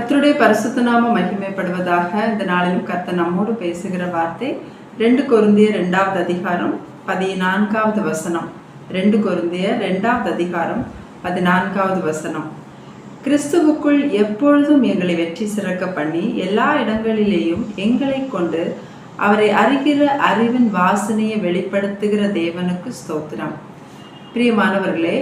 கர்த்தருடைய பரிசுத்த நாமம் மகிமைப்படுவதாக. இந்த நாளிலும் கர்த்தர் நம்மோடு பேசுகிற வார்த்தை 2 கொரிந்தியர் 2வது அதிகாரம் 14வது வசனம். 2 கொரிந்தியர் 2வது அதிகாரம் 14வது வசனம். கிறிஸ்துவுக்குள் எப்பொழுதும் எங்களை வெற்றி சிறக்க பண்ணி எல்லா இடங்களிலேயும் எங்களை கொண்டு அவரை அறிகிற அறிவின் வாசனையை வெளிப்படுத்துகிற தேவனுக்கு ஸ்தோத்திரம். பிரியமானவர்களே,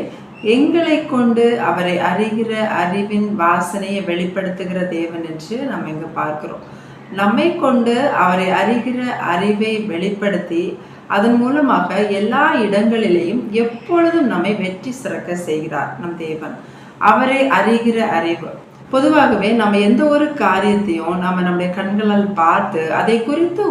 எங்களை கொண்டு அவரை அறிகிற அறிவின் வாசனையை வெளிப்படுத்துகிற தேவன் என்று நம்ம இங்க பார்க்கிறோம். நம்மை கொண்டு அவரை அறிகிற அறிவை வெளிப்படுத்தி அதன் மூலமாக எல்லா இடங்களிலேயும் எப்பொழுதும் நம்மை வெற்றி சிறக்க செய்கிறார் நம் தேவன். அவரை அறிகிற அறிவு, பொதுவாகவே நம்ம எந்த ஒரு காரியத்தையும் நம்முடைய கண்களால் பார்த்து அதை குறித்து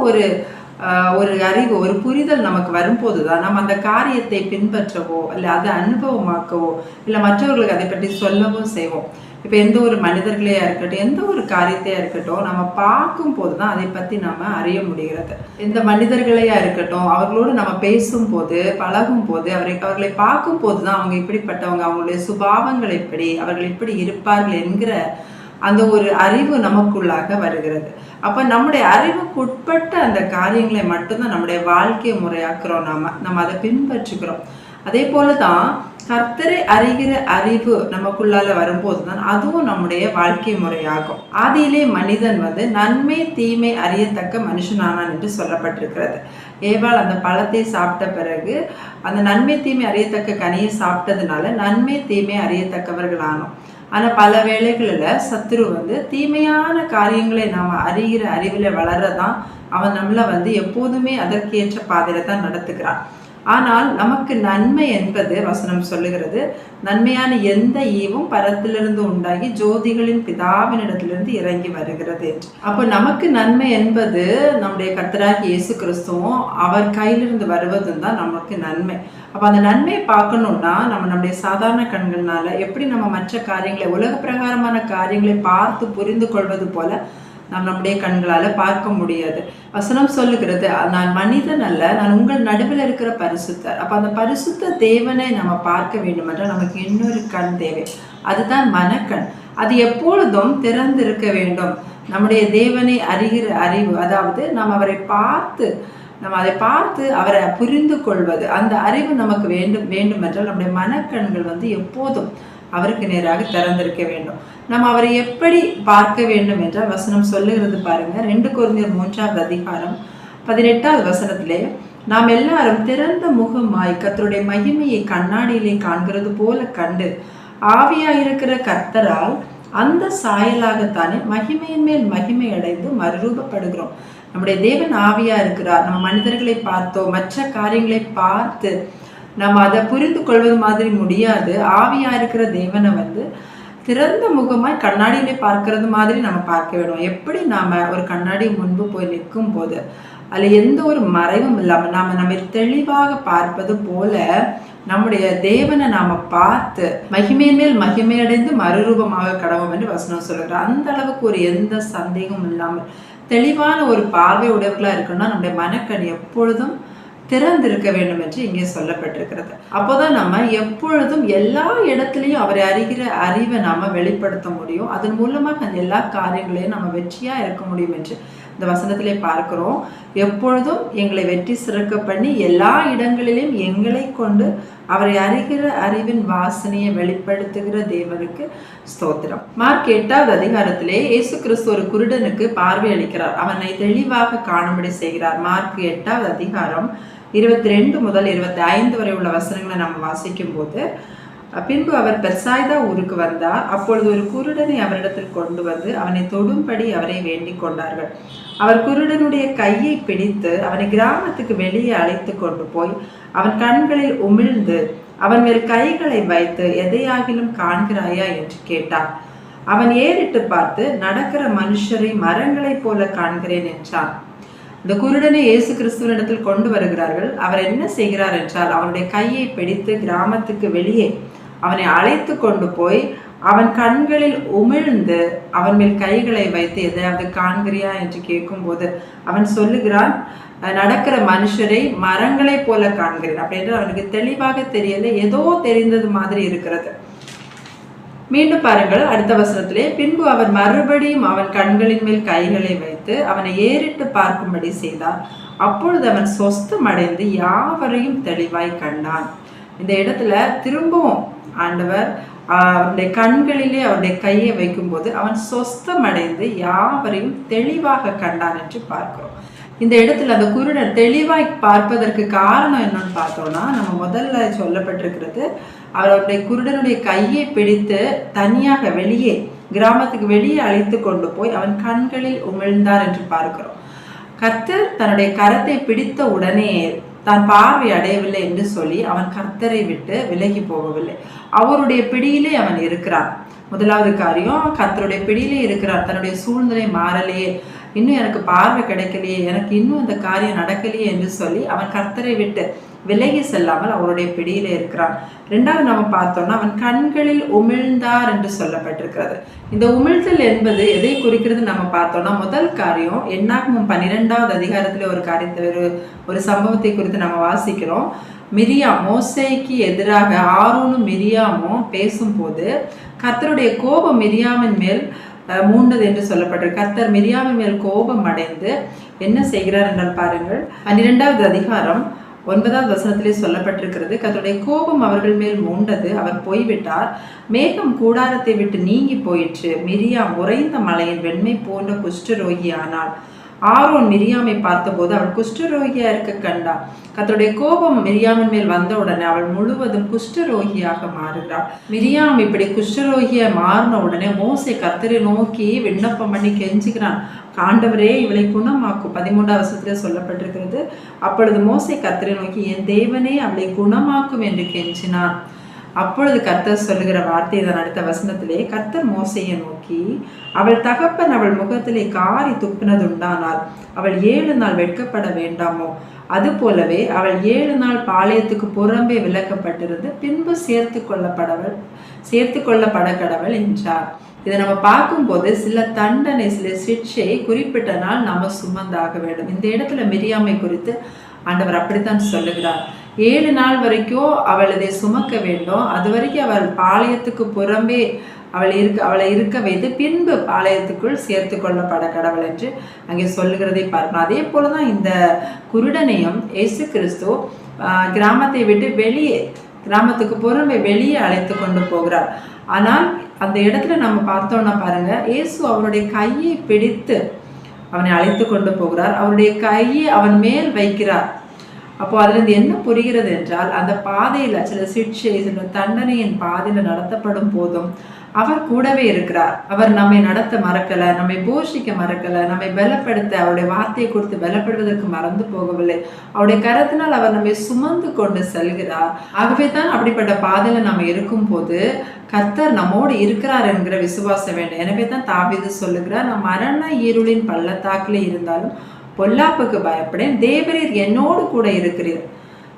ஒரு அறிவு, ஒரு புரிதல் நமக்கு வரும்போது தான் நம்ம அந்த காரியத்தை பின்பற்றவோ இல்லை அதை அனுபவமாக்கவோ இல்லை மற்றவர்களுக்கு அதை பற்றி சொல்லவோ செய்வோம். இப்போ எந்த ஒரு மனிதர்களையா இருக்கட்டும், எந்த ஒரு காரியத்தையா இருக்கட்டும், நம்ம பார்க்கும் போது தான் அதை பற்றி நம்ம அறிய முடிகிறது. எந்த மனிதர்களையா இருக்கட்டும், அவர்களோடு நம்ம பேசும்போது பழகும் போது அவர்களை பார்க்கும் போது தான் அவங்க இப்படிப்பட்டவங்க, அவங்களுடைய சுபாவங்கள் எப்படி, அவர்கள் இப்படி இருப்பார்கள் என்கிற அந்த ஒரு அறிவு நமக்குள்ளாக வருகிறது. அப்போ நம்முடைய அறிவுக்கு உட்பட்ட அந்த காரியங்களை மட்டும்தான் நம்முடைய வாழ்க்கையை முறையாக்குறோம். நம்ம அதை பின்பற்றுகிறோம். அதே போல தான் கர்த்தரை அறிகிற அறிவு நமக்குள்ளால வரும்போது தான் அதுவும் நம்முடைய வாழ்க்கை முறையாகும். ஆதியிலே மனிதன் நன்மை தீமை அறியத்தக்க மனுஷனானான் என்று சொல்லப்பட்டிருக்கிறது. ஏவாள் அந்த பழத்தை சாப்பிட்ட பிறகு அந்த நன்மை தீமை அறியத்தக்க கனியை சாப்பிட்டதுனால நன்மை தீமை அறியத்தக்கவர்களானோம். ஆனால் பல வேளைகளில் சத்துரு தீமையான காரியங்களை நாம் அறிகிற அறிவில் வளரதான் அவன் நம்மளை எப்போதுமே அதற்கேற்ற பாதையில தான் நடத்துகிறான். ஆனால் நமக்கு நன்மை என்பது வசனம் சொல்லுகிறது, நன்மையான எந்த ஈவும் பரத்திலிருந்து உண்டாகி ஜோதிகளின் பிதாவினிடத்திலிருந்து இறங்கி வருகிறது என்று. அப்போ நமக்கு நன்மை என்பது நம்முடைய கர்த்தராகிய இயேசு கிறிஸ்துவும் அவர் கையிலிருந்து வருவதும் தான் நமக்கு நன்மை. அப்போ அந்த நன்மையை பார்க்கணும்னா நம்முடைய சாதாரண கண்கள்னால எப்படி நம்ம மற்ற காரியங்களை, உலக பிரகாரமான காரியங்களை பார்த்து புரிந்து கொள்வது போல நம்முடைய கண்களால பார்க்க முடியாது. வசனம் சொல்லுகிறது, நான் மனிதன் அல்ல, நான் உங்கள் நடுவில் இருக்கிற பரிசுத்தர். அப்ப அந்த பரிசுத்த தேவனை நம்ம பார்க்க வேண்டும் என்றால் நமக்கு இன்னொரு கண் தேவை. அதுதான் மனக்கண். அது எப்பொழுதும் திறந்திருக்க வேண்டும். நம்முடைய தேவனை அறிகிற அறிவு, அதாவது நாம் அவரை பார்த்து அதை பார்த்து அவரை புரிந்து கொள்வது, அந்த அறிவு நமக்கு வேண்டும் என்றால் நம்முடைய மனக்கண்கள் எப்போதும் அவருக்கு நேராக திறந்திருக்க வேண்டும். நம்ம அவரை எப்படி பார்க்க வேண்டும் என்றால் வசனம் சொல்லுகிறது பாருங்க. 2 கொரிந்தியர் 3வது அதிகாரம் 18வது வசனத்திலே, நாம் எல்லாரும் திறந்த முகமாய் கர்த்தருடைய மகிமையை கண்ணாடியிலே காண்கிறது போல கண்டு ஆவியாயிருக்கிற கர்த்தரால் அந்த சாயலாகத்தானே மகிமையின் மேல் மகிமை அடைந்து மறுரூபப்படுகிறோம். நம்முடைய தேவன் ஆவியா இருக்கிறார். நம்ம மனிதர்களை பார்த்தோ மற்ற காரியங்களை பார்த்து நம்ம அதை புரிந்து கொள்வது மாதிரி முடியாது. ஆவியா இருக்கிற தேவனை திறந்த முகமாய் கண்ணாடியிலே பார்க்கறது மாதிரி நம்ம பார்க்க வேணும். எப்படி நாம ஒரு கண்ணாடி முன்பு போய் நிற்கும் போது அதுல எந்த ஒரு மறைவும் இல்லாம நம்மை தெளிவாக பார்ப்பது போல நம்முடைய தேவனை நாம பார்த்து மகிமையின் மேல் மகிமையடைந்து மறுரூபமாக கடவோம் என்று வசனம் சொல்லுகிறார். அந்த அளவுக்கு ஒரு எந்த சந்தேகமும் இல்லாமல் தெளிவான ஒரு பார்வை உடையவர்களா இருக்கணும்னா நம்முடைய மனக்கண் எப்பொழுதும் திறந்திருக்க வேண்டும் என்று இங்கே சொல்லப்பட்டிருக்கிறது. அப்போதான் நம்ம எப்பொழுதும் எல்லா இடத்துலையும் அவரை அறிகிற அறிவை நாம வெளிப்படுத்த முடியும். அதன் மூலமாக அந்த எல்லா காரியங்களையும் நம்ம வெற்றியா இருக்க முடியும் என்று இந்த வசனத்திலே பார்க்கிறோம். எப்பொழுதும் எங்களை வெற்றி சிறக்க பண்ணி எல்லா இடங்களிலும் எங்களை கொண்டு அவரை அறிகிற அறிவின் வாசனையை வெளிப்படுத்துகிற தேவனுக்கு ஸ்தோத்திரம். மார்க் 8வது அதிகாரத்திலே இயேசு கிறிஸ்து ஒரு குருடனுக்கு பார்வை அளிக்கிறார். அவனை தெளிவாக காணும்படி செய்கிறார். மார்க் 8வது அதிகாரம் 22 முதல் 25 வரை உள்ள வசனங்களை நம்ம வாசிக்கும் போது, பின்பு அவர் பெத்சாய்தா ஊருக்கு வந்தார். அப்பொழுது ஒரு குருடனை அவரிடத்தில் கொண்டு அவனை தொடும்படி அவரை வேண்டிக் கொண்டார்கள். அவர் குருடனுடைய கையை பிடித்து அவனை கிராமத்துக்கு வெளியே அழைத்து கொண்டு போய் அவன் கண்களில் உமிழ்ந்து அவன் மேல் கைகளை வைத்து எதையாகிலும் காண்கிறாயா என்று கேட்டார். அவன் ஏறிட்டு பார்த்து, நடக்கிற மனுஷரை மரங்களைப் போல காண்கிறேன் என்றான். இந்த குருடனை இயேசு கிறிஸ்துவனிடத்தில் கொண்டு வருகிறார்கள். அவர் என்ன செய்கிறார் என்றால், அவனுடைய கையை பிடித்து கிராமத்துக்கு வெளியே அவனை அழைத்து கொண்டு போய் அவன் கண்களில் உமிழ்ந்து அவன் மேல் கைகளை வைத்து எதையாவது காண்கிறியா என்று கேட்கும்போது அவன் சொல்லுகிறான், நடக்கிற மனுஷரை மரங்களை போல காண்கிறேன். அப்படின்ற அவனுக்கு தெளிவாக தெரியல, ஏதோ தெரிந்தது மாதிரி இருக்கிறது. மீண்டும் பாருங்கள் அடுத்த வசனத்திலே, பின்பு அவர் மறுபடியும் அவன் கண்களின் மேல் கைகளை வைத்து அவனை ஏறிட்டு பார்க்கும்படி செய்தார். அப்பொழுது அவன் சொஸ்தம் அடைந்து யாவரையும் தெளிவாய் கண்டான். இந்த இடத்துல திரும்பவும் ஆண்டவர் அவருடைய கண்களிலே அவருடைய கையை வைக்கும்போது அவன் சொஸ்தம் அடைந்து யாவரையும் தெளிவாக கண்டான் என்று பார்க்கிறோம். இந்த இடத்துல அந்த குருடன் தெளிவாய் பார்ப்பதற்கு காரணம் என்னன்னு பார்த்தோம்னா, நம்ம முதல்ல சொல்லப்பட்டிருக்கிறது, அவருடைய குருடனுடைய கையை பிடித்து தனியாக வெளியே கிராமத்துக்கு வெளியே அழைத்து கொண்டு போய் அவன் கண்களில் உமிழ்ந்தார் என்று பார்க்கிறோம். கர்த்தர் தன்னுடைய கரத்தை பிடித்த உடனே தான் பார்வை அடையவில்லை என்று சொல்லி அவன் கர்த்தரை விட்டு விலகி போகவில்லை. அவருடைய பிடியிலே அவன் இருக்கிறான். முதலாவது காரியம், கர்த்தருடைய பிடியிலே இருக்கிறான். தன்னுடைய சூழ்நிலை மாறலையே, இன்னும் எனக்கு பார்வை கிடைக்கலையே, எனக்கு இன்னும் இந்த காரியம் நடக்கலையே என்று சொல்லி அவன் கர்த்தரை விட்டு விலகி செல்லாமல் அவருடைய பிடியிலே இருக்கிறான். ரெண்டாவது நம்ம பார்த்தோம்னா, அவன் கண்களில் உமிழ்ந்தார் என்று சொல்லப்பட்டிருக்கிறது. இந்த உமிழ்தல் என்பது எதை குறிக்கிறது நம்ம பார்த்தோம்னா, முதல் காரியம் என்னாகமம் 12வது அதிகாரத்துல ஒரு காரியத்தை ஒரு சம்பவத்தை குறித்து நம்ம வாசிக்கிறோம். மிரியாம், மோசேக்கு எதிராக ஆரோனும் மிரியாமும் பேசும்போது கர்த்தருடைய கோபம் மிரியாமின் மேல் மூண்டது என்று சொல்லப்பட்டிருக்கு. கர்த்தர் மிரியாமின் மேல் கோபம் அடைந்து என்ன செய்கிறார் என்றால் பாருங்கள், 12வது அதிகாரம் 9வது வசனத்திலே சொல்லப்பட்டிருக்கிறது, கர்த்தருடைய கோபம் அவர்கள் மேல் மூண்டது, அவர் போய்விட்டார், மேகம் கூடாரத்தை விட்டு நீங்கி போயிற்று, மிரியாம் உறைந்த மலையின் வெண்மை போன்ற குஷ்டரோகி ஆனாள். ஆரோன் மிரியாமை பார்த்தபோது அவள் குஷ்டரோகியா இருக்க கண்டாள். கர்த்தருடைய கோபம் மிரியாமின் மேல் வந்த உடனே அவள் முழுவதும் குஷ்டரோகியாக மாறுகிறாள். மிரியாம் இப்படி குஷ்டரோகியா மாறின உடனே மோசே கர்த்தரை நோக்கி விண்ணப்பம் பண்ணி கெஞ்சுகிறான், ஆண்டவரே இவளை குணமாக்கும். 13வது வசனத்திலே சொல்லப்பட்டிருக்கிறது, அப்பொழுது மோசே கர்த்தரை நோக்கி, என் தேவனே அவளை குணமாக்கும் என்று கெஞ்சினான். அப்பொழுது கர்த்தர் சொல்லுகிற வார்த்தை தான் அடுத்த வசனத்திலே, கர்த்தர் மோசையை நோக்கி, அவள் தகப்பன் அவள் முகத்திலே காரி துப்பினதுண்டானால் அவள் 7 நாள் வெட்கப்பட வேண்டாமோ, அது போலவே அவள் 7 நாள் பாளையத்துக்கு புறம்பே விலக்கப்பட்டிருந்து பின்பு சேர்த்து கொள்ளப்பட கடவுள் என்றார். இதை நம்ம பார்க்கும்போது சில தண்டனை, சில சிக்ஷை குறிப்பிட்ட நாள் நம்ம சுமந்தாக வேண்டும். இந்த இடத்துல மிரியாமை குறித்து ஆண்டவர் அப்படித்தான் சொல்லுகிறார். 7 நாள் வரைக்கும் அவள் இதை சுமக்க வேண்டும். அது வரைக்கும் அவள் பாளையத்துக்கு புறம்பே அவளை இருக்க வைத்து பின்பு பாளையத்துக்குள் சேர்த்து கொள்ளப்பட கடவுள் என்று அங்கே சொல்லுகிறதை பார்க்கணும். அதே போலதான் இந்த குருடனையும் இயேசு கிறிஸ்து கிராமத்தை விட்டு வெளியே, கிராமத்துக்கு புறம்பே வெளியே அழைத்து கொண்டு போகிறார். ஆனால் அந்த இடத்துல நம்ம பார்த்தோம்னா பாருங்க, இயேசு அவருடைய கையை பிடித்து அவனை அழைத்து கொண்டு போகிறார், அவருடைய கையை அவன் மேல் வைக்கிறார். அப்போ அதுல இருந்து என்ன புரிகிறது என்றால், அந்த பாதையில சில சிக்ஷை, சில தண்டனையின் பாதையில நடத்தப்படும் போதும் அவர் கூடவே இருக்கிறார். அவர் நம்மை நடத்த மறக்கல, நம்மை போஷிக்க மறக்கல, நம்மை பலப்படுத்த, அவருடைய வார்த்தையை கொடுத்து பலப்படுவதற்கு மறந்து போகவில்லை. அவருடைய கரத்தினால் அவர் நம்மை சுமந்து கொண்டு செல்கிறார். ஆகவே தான் அப்படிப்பட்ட பாதையில நம்ம இருக்கும் போது கர்த்தர் நம்மோடு இருக்கிறார் என்கிற விசுவாசம் வேண்டும். எனவே தான் தாவீது சொல்லுகிறார், நான் மரண இருளின் பள்ளத்தாக்கிலே இருந்தாலும் பொல்லாப்புக்கு பயப்படேன், தேவரீர் என்னோடு கூட இருக்கிறீர்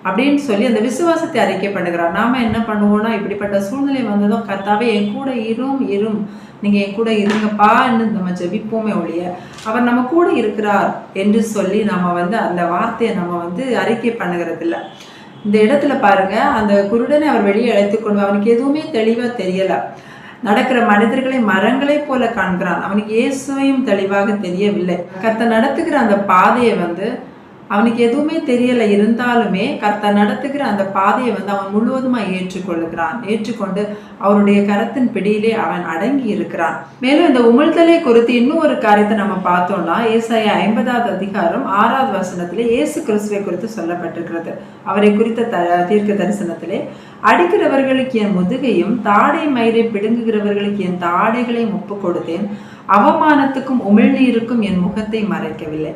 அப்படின்னு சொல்லி அந்த விசுவாசத்தை அறிக்கை பண்ணுகிறார். நாம என்ன பண்ணுவோம்னா, இப்படிப்பட்ட சூழ்நிலை வந்ததும் கர்த்தாவே என் கூட இரும், நீங்க என் கூட இருங்கப்பான்னு நம்ம ஜெபிப்போமே ஒழிய அவர் நம்ம கூட இருக்கிறார் என்று சொல்லி நம்ம அந்த வார்த்தையை நம்ம அறிக்கை பண்ணுகிறது இல்லை. இந்த இடத்துல பாருங்க, அந்த குருடனை அவர் வெளியே அழைத்து கொண்டு அவனுக்கு எதுவுமே தெளிவா தெரியல. நடக்கிற மனிதர்களை மரங்களை போல காண்கிறான். அவனுக்கு இயேசுவையும் தெளிவாக தெரியவில்லை. கர்த்தர் நடத்துகிற அந்த பாதையை அவனுக்கு எதுவுமே தெரியல. இருந்தாலுமே கர்த்தர் நடத்துகிற அந்த பாதையை அவன் முழுவதுமா ஏற்றுக்கொண்டு அவருடைய கரத்தின் பிடியிலே அவன் அடங்கி இருக்கிறான். மேலும் இந்த உமிழ்தலை குறித்து இன்னும் ஒரு காரியத்தை நம்ம பார்த்தோம்னா, ஏசாயா 50வது அதிகாரம் 6வது வசனத்திலே இயேசு கிறிஸ்துவை குறித்து சொல்லப்பட்டிருக்கிறது. அவரை குறித்த தீர்க்க தரிசனத்திலே, அடிக்கிறவர்களுக்கு என் முதுகையும் தாடை மயிரை பிடுங்குகிறவர்களுக்கு என் தாடைகளையும் ஒப்பு கொடுத்தேன், அவமானத்துக்கும் உமிழ்நீருக்கும் என் முகத்தை மறைக்கவில்லை.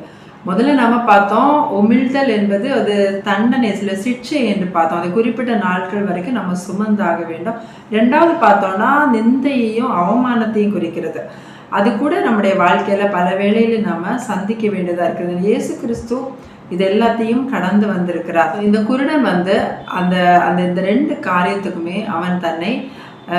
முதல்ல நம்ம பார்த்தோம், உமிழ்தல் என்பது அது தண்டனை, சில சிக்ஷை என்று பார்த்தோம். அது குறிப்பிட்ட நாட்கள் வரைக்கும் நம்ம சுமந்தாக வேண்டும். 2வது பார்த்தோம்னா நிந்தையையும் அவமானத்தையும் குறிக்கிறது. அது கூட நம்முடைய வாழ்க்கையில பல வேளையில நாம சந்திக்க வேண்டியதா இருக்குது. இயேசு கிறிஸ்து இது எல்லாத்தையும் கடந்து வந்திருக்கிறார். இந்த குருடன் அந்த இந்த 2 காரியத்துக்குமே அவன் தன்னை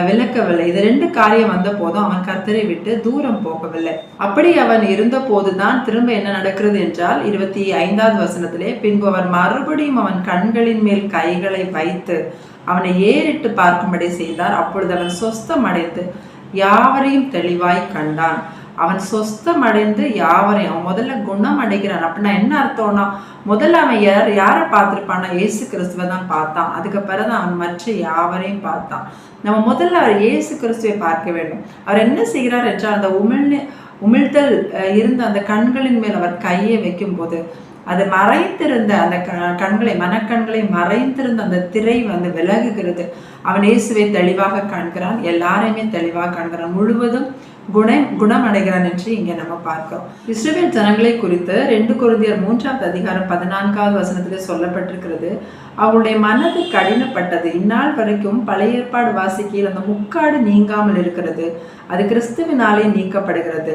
விளக்கவில்லை. இது 2 காரியம் வந்த போதும் அவன் கர்த்தரை விட்டு தூரம் போகவில்லை. அப்படி அவன் இருந்த போதுதான் திரும்ப என்ன நடக்கிறது என்றால் 25வது வசனத்திலே, பின்பு அவன் மறுபடியும் அவன் கண்களின் மேல் கைகளை வைத்து அவனை ஏறிட்டு பார்க்கும்படி செய்தார். அப்பொழுது அவன் சொஸ்தம் அடைந்து யாவரையும் தெளிவாய் கண்டான். அவன் சொஸ்தம் அடைந்து யாவரையும், அவன் முதல்ல குணம் அடைகிறான். அப்படின்னா என்ன அர்த்தம்னா, முதல்ல அவன் யாரை பார்த்திருப்பான்னா இயேசு கிறிஸ்துவை தான் பார்த்தான். அதுக்கு பிறகு அவன் மற்ற யாவரையும் பார்த்தான். நம்ம முதல்ல அவர் இயேசு கிறிஸ்துவை பார்க்க வேண்டும். அவர் என்ன செய்கிறார் என்றால், அந்த உமிழ்தல் இருந்த அந்த கண்களின் மேல் அவர் கையை வைக்கும் போது அது மறைத்திருந்த அந்த மனக்கண்களை மறைந்திருந்த அந்த திரை விலகுகிறது. அவன் இயேசுவை தெளிவாக காண்கிறான், எல்லாரையுமே தெளிவாக காண்கிறான், முழுவதும் குணமடைகிறான் என்று இங்கே நம்ம பார்க்கிறோம். இஸ்ரவேல் ஜனங்களை குறித்து 2 கொரிந்தியர் 3வது அதிகாரம் 14வது வசனத்திலே சொல்லப்பட்டிருக்கிறது. அவருடைய மனது கடினப்பட்டது, இந்நாள் வரைக்கும் பழைய ஏற்பாடு வாசிக்கையில் அந்த முக்காடு நீங்காமல் இருக்கிறது, அது கிறிஸ்துவினாலே நீக்கப்படுகிறது.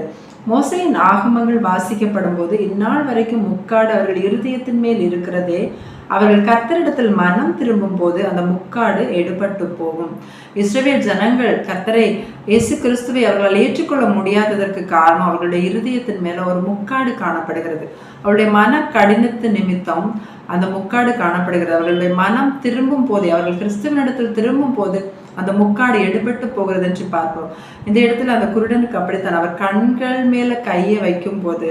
மோசையின் ஆகமங்கள் வாசிக்கப்படும் போது இந்நாள் வரைக்கும் முக்காடு அவர்கள் இருதயத்தின் மேல் இருக்கிறதே, அவர்கள் கர்த்தரிடத்தில் மனம் திரும்பும் போது அந்த முக்காடு எடுபட்டு போகும். இஸ்ரவேல் ஜனங்கள் கர்த்தரை இயேசு கிறிஸ்துவை அவர்களால் ஏற்றுக்கொள்ள முடியாததற்கு காரணம் அவர்களுடைய இருதயத்தின் மேல ஒரு முக்காடு காணப்படுகிறது. அவருடைய மன கடினத்து நிமித்தம் அந்த முக்காடு காணப்படுகிறது. அவர்களுடைய மனம் திரும்பும் போது, அவர்கள் கிறிஸ்துவனிடத்தில் திரும்பும் போது அந்த முக்காடு எடுபட்டு போகிறது என்று பார்ப்போம். இந்த இடத்துல அந்த குருடனுக்கு அப்படித்தான், அவர் கண்கள் மேல கையை வைக்கும் போது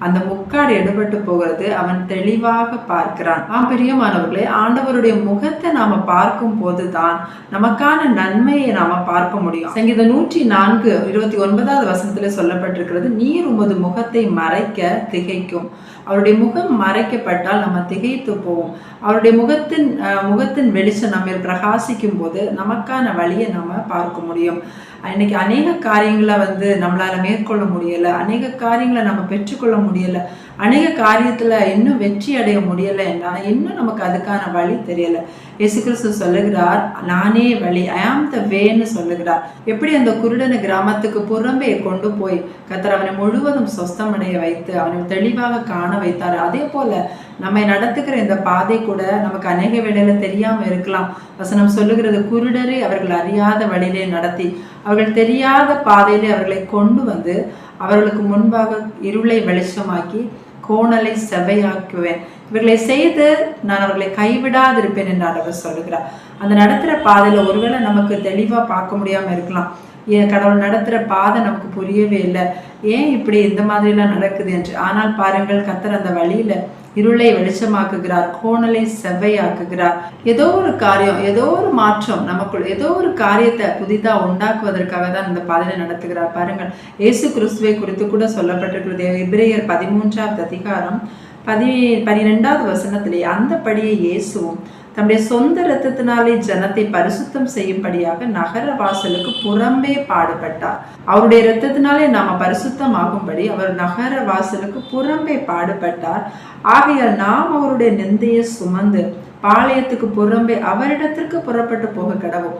அந்த முக்காடு எடுபட்டு போகிறது, அவன் தெளிவாக பார்க்கிறான். பிரியமானவர்களே, ஆண்டவருடைய முகத்தை நாம பார்க்கும் போதுதான் நமக்கான நன்மையை நாம பார்க்க முடியும். சங்கீதம் 104:29வது வசனத்துல சொல்லப்பட்டிருக்கிறது, நீர் உமது முகத்தை மறைக்க திகைக்கும். அவருடைய முகம் மறைக்கப்பட்டால் நம்ம திகைத்து போவோம். அவருடைய முகத்தின் வெளிச்சம் நம்ம பிரகாசிக்கும் போது நமக்கான வழியை நம்ம பார்க்க முடியும். இன்னைக்கு அநேக காரியங்களை நம்மளால மேற்கொள்ள முடியல, அநேக காரியங்களை நம்ம பெற்றுக்கொள்ள முடியல, அநேக காரியத்துல இன்னும் வெற்றி அடைய முடியல என்றால் இன்னும் நமக்கு அதுக்கான வழி தெரியல. இயேசு கிறிஸ்து சொல்லுகிறார், நானே வழி, ஐ ஆம் த வேன்னு சொல்லுகிறார். எப்படி அந்த குருடனை கிராமத்துக்கு புறம்பே கொண்டு போய் கர்த்தர் அவனை முழுவதும் சொஸ்தமடைய வைத்து அவனை தெளிவாக காண வைத்தார், அதே போல நம்மை நடத்துகிற இந்த பாதை கூட நமக்கு அநேக வேளையில தெரியாம இருக்கலாம். வசனம் சொல்லுகிறது, குருடரை அவர்கள் அறியாத வழியிலே நடத்தி அவர்கள் தெரியாத பாதையிலே அவர்களை கொண்டு அவர்களுக்கு முன்பாக இருளை வெளிச்சமாக்கி கோணலை செவையாக்குவேன், இவர்களை செய்து நான் அவர்களை கைவிடாதிருப்பேன் என்று ஆண்டவர் சொல்லுகிறார். அந்த நடத்துகிற பாதையில ஒருவேளை நமக்கு தெளிவா பார்க்க முடியாம இருக்கலாம். கடவுள் நடத்துகிற பாதை நமக்கு புரியவே இல்லை, ஏன் இப்படி இந்த மாதிரிலாம் நடக்குது என்று. ஆனால் பாருங்கள், கர்த்தர் அந்த வழியில இருளை வெளிச்சமாக்குகிறார், கோணலை செவ்வையாக்குகிறார். ஏதோ ஒரு காரியம், ஏதோ ஒரு மாற்றம் நமக்குள், ஏதோ ஒரு காரியத்தை புதிதா உண்டாக்குவதற்காக தான் இந்த பாதையை நடத்துகிறார். பாருங்கள், இயேசு கிறிஸ்துவை குறித்து கூட சொல்லப்பட்டிருக்கிறது. எபிரேயர் 13வது அதிகாரம் 12வது வசனத்திலே, அந்தபடியே இயேசுவும் தம்முடைய சொந்த இரத்தத்தினாலே ஜனத்தை பரிசுத்தம் செய்யும்படியாக நகர வாசலுக்கு புறம்பே பாடுபட்டார். அவருடைய இரத்தத்தினாலே நாம பரிசுத்தம் ஆகும்படி அவர் நகர வாசலுக்கு புறம்பே பாடுபட்டார். ஆகையால் நாம் அவருடைய நிந்தையை சுமந்து பாளையத்துக்கு புறம்பே அவரிடத்திற்கு புறப்பட்டு போக கடவோம்.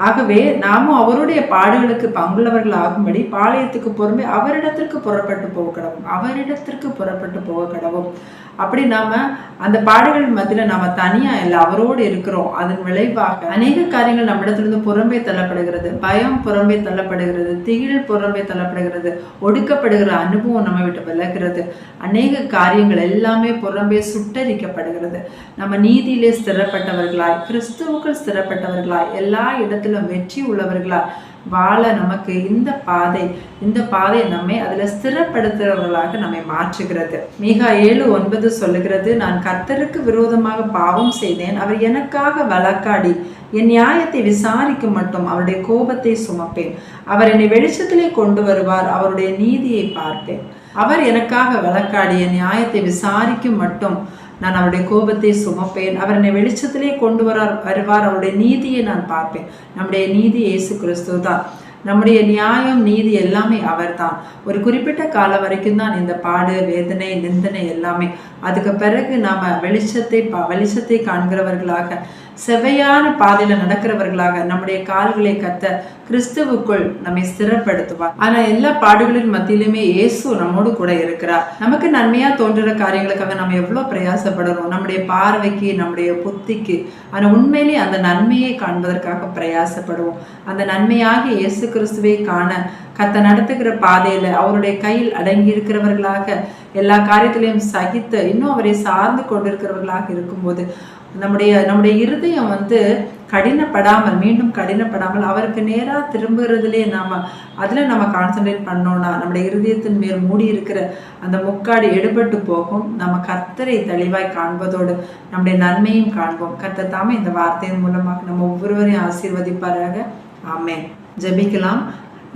ஆகவே நாமும் அவருடைய பாடுகளுக்கு பங்குள்ளவர்கள் ஆகும்படி பாளையத்துக்கு புறம்பே அவரிடத்திற்கு புறப்பட்டு போக கடவோம், அவரிடத்திற்கு புறப்பட்டு போக கடவோம். அப்படி நாம அந்த பாடுகள் மத்தியில நாம தனியா இல்லை, அவரோடு இருக்கிறோம். அதன் விளைவாக அநேக காரியங்கள் நம்மிடத்திலிருந்து புறம்பே தள்ளப்படுகிறது, பயம் புறம்பே தள்ளப்படுகிறது, திகில் புறம்பே தள்ளப்படுகிறது, ஒடுக்கப்படுகிற அனுபவம் நம்ம விட்டு விலகிறது, அநேக காரியங்கள் எல்லாமே புறம்பே சுட்டரிக்கப்படுகிறது. நம்ம நீதியிலே ஸ்திரப்பட்டவர்களாய், கிறிஸ்துவுக்குள் ஸ்திரப்பட்டவர்களாய், எல்லா இடத்திலும் வெற்றி உள்ளவர்களாய் வாழ நமக்கு இந்த பாதை நம்மை அதுல ஸ்திரப்படுத்துறவர்களாக நம்மை மாற்றுகிறது. மீகா 7:9 சொல்லுகிறது, நான் கர்த்தருக்கு விரோதமாக பாவம் செய்தேன், அவர் எனக்காக வழக்காடி என் நியாயத்தை விசாரிக்கும் மட்டும் அவருடைய கோபத்தை சுமப்பேன், அவர் என்னை வெளிச்சத்திலே கொண்டு வருவார், அவருடைய நீதியை பார்ப்பேன். அவர் எனக்காக வழக்காடி என் நியாயத்தை விசாரிக்கும் மட்டும் நான் அவருடைய கோபத்தை சுமப்பேன், அவர் என்னை வெளிச்சத்திலே கொண்டு வருவார், அவருடைய நீதியை நான் பார்ப்பேன். நம்முடைய நீதி இயேசு கிறிஸ்து தான். நம்முடைய நியாயம், நீதி எல்லாமே அவர் தான். ஒரு குறிப்பிட்ட காலம் வரைக்கும் தான் இந்த பாடு, வேதனை, நிந்தனை எல்லாமே. அதுக்கு பிறகு நாம வெளிச்சத்தை காண்கிறவர்களாக, செவையான பாதையில நடக்கிறவர்களாக நம்முடைய கால்களை கத்த கிறிஸ்துவுக்குள் நம்மை ஸ்திரப்படுத்துவார். ஆனா எல்லா பாடுகளின் மத்தியிலுமே இயேசு நம்மோடு கூட இருக்கிறார். நமக்கு நன்மையா தோன்றுற காரியங்களுக்காக நம்ம எவ்வளவு பிரயாசப்படுறோம், நம்முடைய பார்வைக்கு, நம்முடைய புத்திக்கு. ஆனா உண்மையிலே அந்த நன்மையை காண்பதற்காக பிரயாசப்படுவோம். அந்த நன்மையாக இயேசு கிறிஸ்துவை காண கத்த நடத்துகிற பாதையில அவருடைய கையில் அடங்கி இருக்கிறவர்களாக, எல்லா காரியத்திலையும் சகித்து இன்னும் அவரை சார்ந்து கொண்டிருக்கிறவர்களாக இருக்கும்போது நம்முடைய இருதயம் கடினப்படாமல் மீண்டும் கடினப்படாமல் அவருக்கு நேராக திரும்புகிறதுலே அதில் நம்ம கான்சன்ட்ரேட் பண்ணோம்னா நம்முடைய இருதயத்தின் மேல் மூடி இருக்கிற அந்த முக்காடு எடுபட்டு போகும். நம்ம கர்த்தரை தெளிவாய் காண்பதோடு நம்முடைய நன்மையும் காண்போம். கர்த்தர் தாமே இந்த வார்த்தையின் மூலமாக நம்ம ஒவ்வொருவரையும் ஆசீர்வதிப்பாராக. ஆமென். ஜெபிக்கலாம்.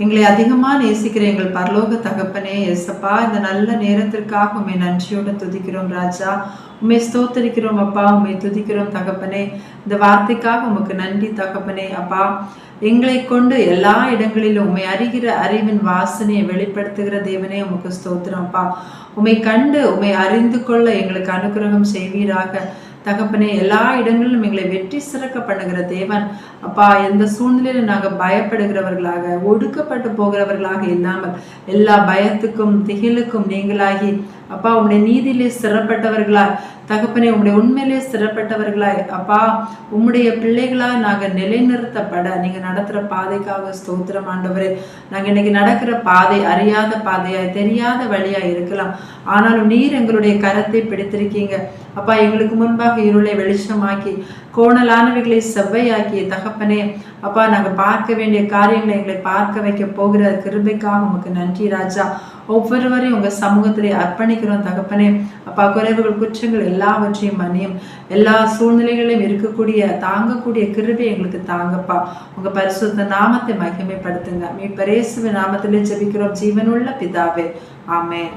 எங்களை அதிகமாக நேசிக்கிற எங்கள் பரலோக தகப்பனே ஏசப்பா, இந்த நல்ல நேரத்திற்காக உண்மை நன்றியோடு துதிக்கிறோம் ராஜா. உண்மை ஸ்தோத்தரிக்கிறோம் அப்பா, உண்மை துதிக்கிறோம் தகப்பனே. இந்த வார்த்தைக்காக உமக்கு நன்றி தகப்பனே. அப்பா, எங்களை கொண்டு எல்லா இடங்களிலும் உண்மை அறிகிற அறிவின் வாசனையை வெளிப்படுத்துகிற தேவனே உமக்கு ஸ்தோத்திரம் அப்பா. உண்மை கண்டு உண்மை அறிந்து கொள்ள எங்களுக்கு அனுகிரகம் செய்வீராக தகப்பனே. எல்லா இடங்களிலும் எங்களை வெற்றி சிறக்க பண்ணுகிற தேவன் அப்பா. எந்த சூழ்நிலையிலும் நாங்கள் பயப்படுகிறவர்களாக ஒடுக்கப்பட்டு போகிறவர்களாக இல்லாமல் எல்லா பயத்துக்கும் திகிலுக்கும் நீங்களாகி அப்பா உம்முடைய நீதியிலே ஸ்திரப்பட்டவர்களாய் தகப்பனே, உம்முடைய உண்மையிலே ஸ்திரப்பட்டவர்களாய் அப்பா உம்முடைய பிள்ளைகளாய் நாங்கள் நிலைநிறுத்தப்பட நீங்க நடத்துற பாதைக்காக ஸ்தோத்திரம் ஆண்டவரே. நாங்கள் இன்னைக்கு நடக்கிற பாதை அறியாத பாதையாய் தெரியாத வழியாய் இருக்கலாம், ஆனாலும் நீர் எங்களுடைய கரத்தை பிடித்திருக்கீங்க அப்பா. எங்களுக்கு முன்பாக இருளை வெளிச்சமாக்கி கோணலானவைகளை செவ்வையாக்கி தகப்பனே அப்பா, நாங்கள் பார்க்க வேண்டிய காரியங்களை எங்களை பார்க்க வைக்க போகிற கிருபைக்காக உமக்கு நன்றி ராஜா. ஒவ்வொருவரையும் உங்க சமூகத்திலே அர்ப்பணிக்கிறோம் தகப்பனே. அப்பா, குறைவுகள் குற்றங்கள் எல்லாவற்றையும் மன்னியும். எல்லா சூழ்நிலைகளிலும் இருக்கக்கூடிய தாங்கக்கூடிய கிருபை எங்களுக்கு தாங்கப்பா. உங்க பரிசுத்த நாமத்தை மகிமைப்படுத்துங்க. மீட்பர் இயேசுவின் நாமத்திலே ஜெபிக்கிறோம் ஜீவனுள்ள பிதாவே. ஆமென்.